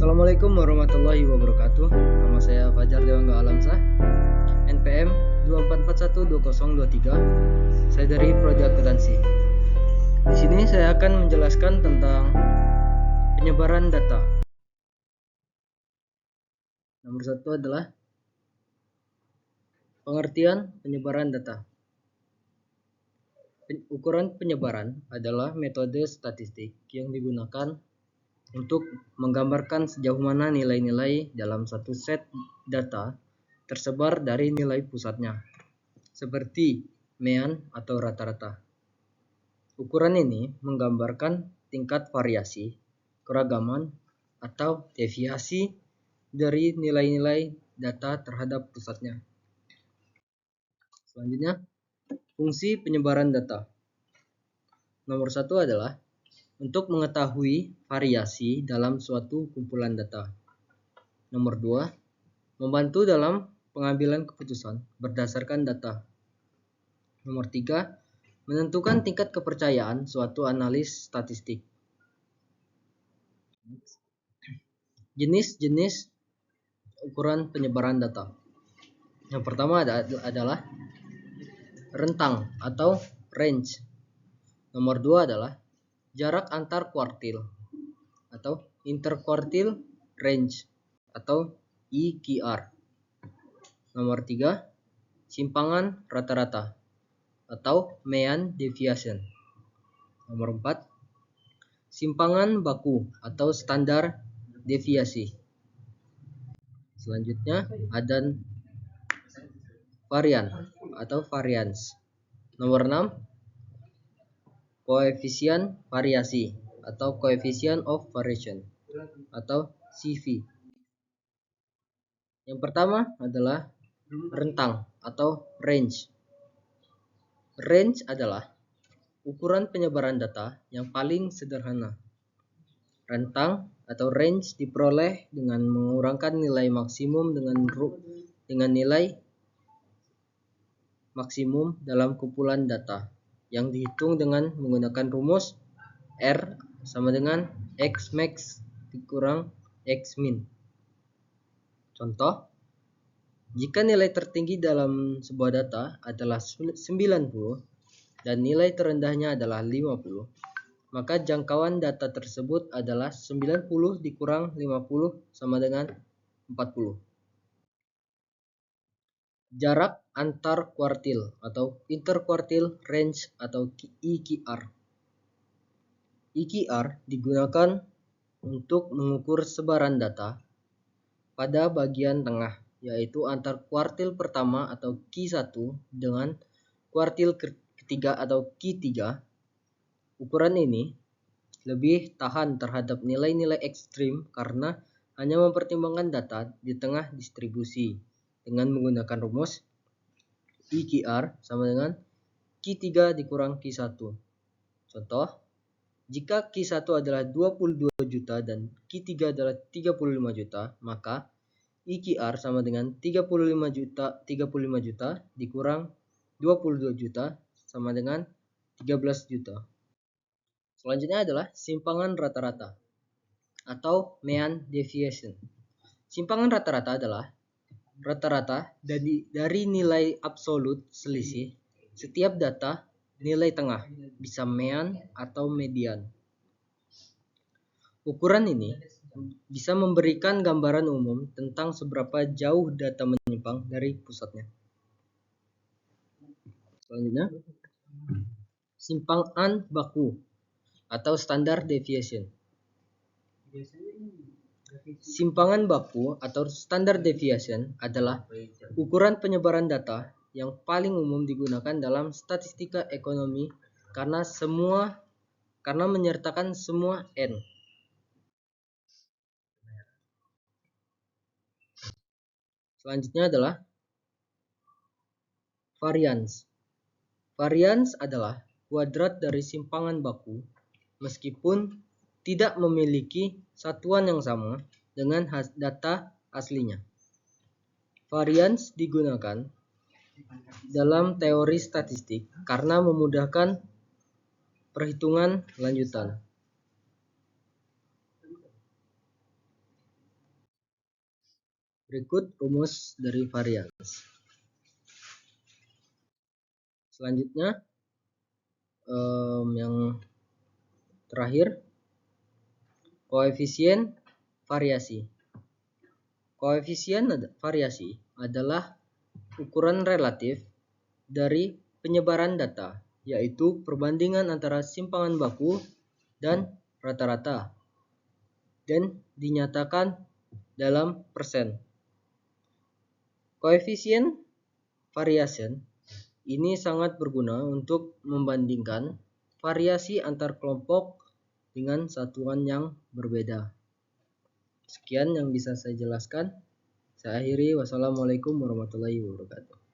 Assalamualaikum warahmatullahi wabarakatuh. Nama saya Fajar Dewangga Alamsah, NPM 24412023. Saya dari Prodi Akuntansi. Di sini saya akan menjelaskan tentang penyebaran data. Nomor 1 adalah pengertian penyebaran data. Ukuran penyebaran adalah metode statistik yang digunakan untuk menggambarkan sejauh mana nilai-nilai dalam satu set data tersebar dari nilai pusatnya, seperti mean atau rata-rata. Ukuran ini menggambarkan tingkat variasi, keragaman, atau deviasi dari nilai-nilai data terhadap pusatnya. Selanjutnya, fungsi penyebaran data. Nomor 1 adalah untuk mengetahui variasi dalam suatu kumpulan data. Nomor 2, membantu dalam pengambilan keputusan berdasarkan data. Nomor 3, menentukan tingkat kepercayaan suatu analis statistik. Jenis-jenis ukuran penyebaran data. Yang pertama adalah rentang atau range. Nomor 2 adalah jarak antar kuartil atau interquartile range atau IQR. Nomor 3, simpangan rata-rata atau mean deviation. Nomor 4, simpangan baku atau standar deviasi. Selanjutnya ada varian atau variance. Nomor 6, koefisien variasi atau coefficient of variation atau CV. Yang pertama adalah rentang atau range. Range adalah ukuran penyebaran data yang paling sederhana. Rentang atau range diperoleh dengan mengurangkan nilai maksimum dengan nilai maksimum dalam kumpulan data yang dihitung dengan menggunakan rumus R sama dengan X max dikurang X min. Contoh, jika nilai tertinggi dalam sebuah data adalah 90 dan nilai terendahnya adalah 50, maka jangkauan data tersebut adalah 90 dikurang 50 sama dengan 40. Jarak antar kuartil atau interquartile range atau IQR. IQR digunakan untuk mengukur sebaran data pada bagian tengah, yaitu antar kuartil pertama atau Q1 dengan kuartil ketiga atau Q3. Ukuran ini lebih tahan terhadap nilai-nilai ekstrim karena hanya mempertimbangkan data di tengah distribusi dengan menggunakan rumus IQR sama dengan Q3 dikurang Q1. Contoh, jika Q1 adalah 22 juta dan Q3 adalah 35 juta, maka IQR sama dengan 35 juta dikurang 22 juta sama dengan 13 juta. Selanjutnya adalah simpangan rata-rata atau mean deviation. Simpangan rata-rata adalah rata-rata dari nilai absolut selisih setiap data nilai tengah, bisa mean atau median. Ukuran ini bisa memberikan gambaran umum tentang seberapa jauh data menyimpang dari pusatnya. Selanjutnya, simpangan baku atau standard deviation. Simpangan baku atau standard deviation adalah ukuran penyebaran data yang paling umum digunakan dalam statistika ekonomi karena menyertakan semua N. Selanjutnya adalah variance. Variance adalah kuadrat dari simpangan baku meskipun tidak memiliki satuan yang sama dengan data aslinya. Variance digunakan dalam teori statistik karena memudahkan perhitungan lanjutan. Berikut rumus dari varians. Selanjutnya, yang terakhir, koefisien variasi. Koefisien variasi adalah ukuran relatif dari penyebaran data, yaitu perbandingan antara simpangan baku dan rata-rata, dan dinyatakan dalam persen. Koefisien variasi ini sangat berguna untuk membandingkan variasi antar kelompok dengan satuan yang berbeda. Sekian yang bisa saya jelaskan. Saya akhiri. Wassalamualaikum warahmatullahi wabarakatuh.